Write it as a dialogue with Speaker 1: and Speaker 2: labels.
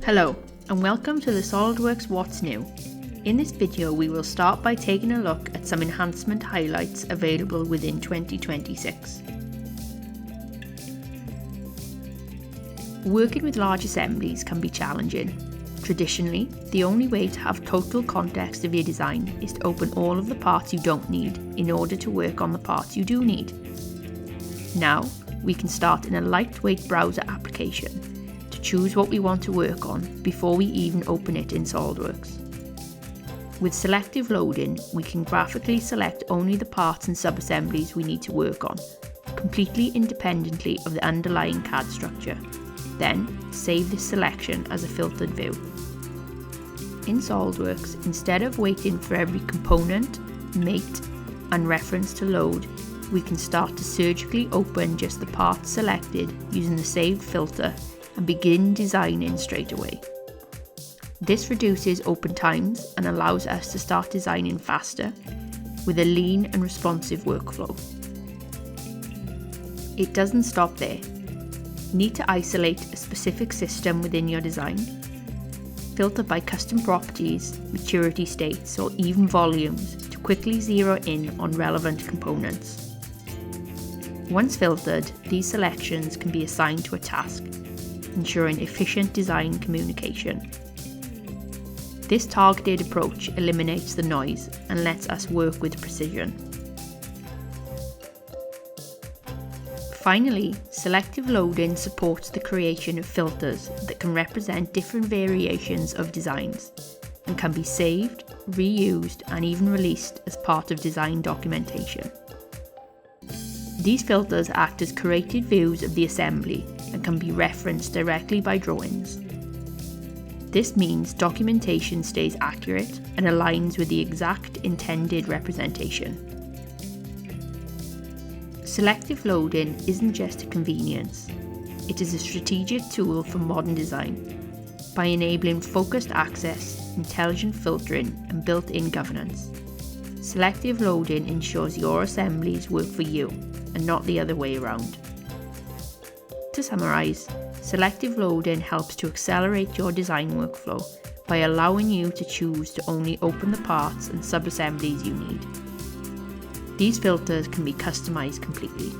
Speaker 1: Hello and welcome to the SOLIDWORKS What's New. In this video we will start by taking a look at some enhancement highlights available within 2026. Working with large assemblies can be challenging. Traditionally, the only way to have total context of your design is to open all of the parts you don't need in order to work on the parts you do need. Now, we can start in a lightweight browser application to choose what we want to work on before we even open it in SOLIDWORKS. With selective loading, we can graphically select only the parts and sub-assemblies we need to work on, completely independently of the underlying CAD structure. Then, save this selection as a filtered view. In SOLIDWORKS, instead of waiting for every component, mate, and reference to load, we can start to surgically open just the parts selected using the saved filter and begin designing straight away. This reduces open times and allows us to start designing faster with a lean and responsive workflow. It doesn't stop there. Need to isolate a specific system within your design? Filter by custom properties, maturity states, or even volumes to quickly zero in on relevant components. Once filtered, these selections can be assigned to a task, ensuring efficient design communication. This targeted approach eliminates the noise and lets us work with precision. Finally, selective loading supports the creation of filters that can represent different variations of designs and can be saved, reused, and even released as part of design documentation. These filters act as curated views of the assembly and can be referenced directly by drawings. This means documentation stays accurate and aligns with the exact intended representation. Selective loading isn't just a convenience, it is a strategic tool for modern design by enabling focused access, intelligent filtering, and built-in governance. Selective loading ensures your assemblies work for you and not the other way around. To summarise, selective loading helps to accelerate your design workflow by allowing you to choose to only open the parts and sub-assemblies you need. These filters can be customised completely.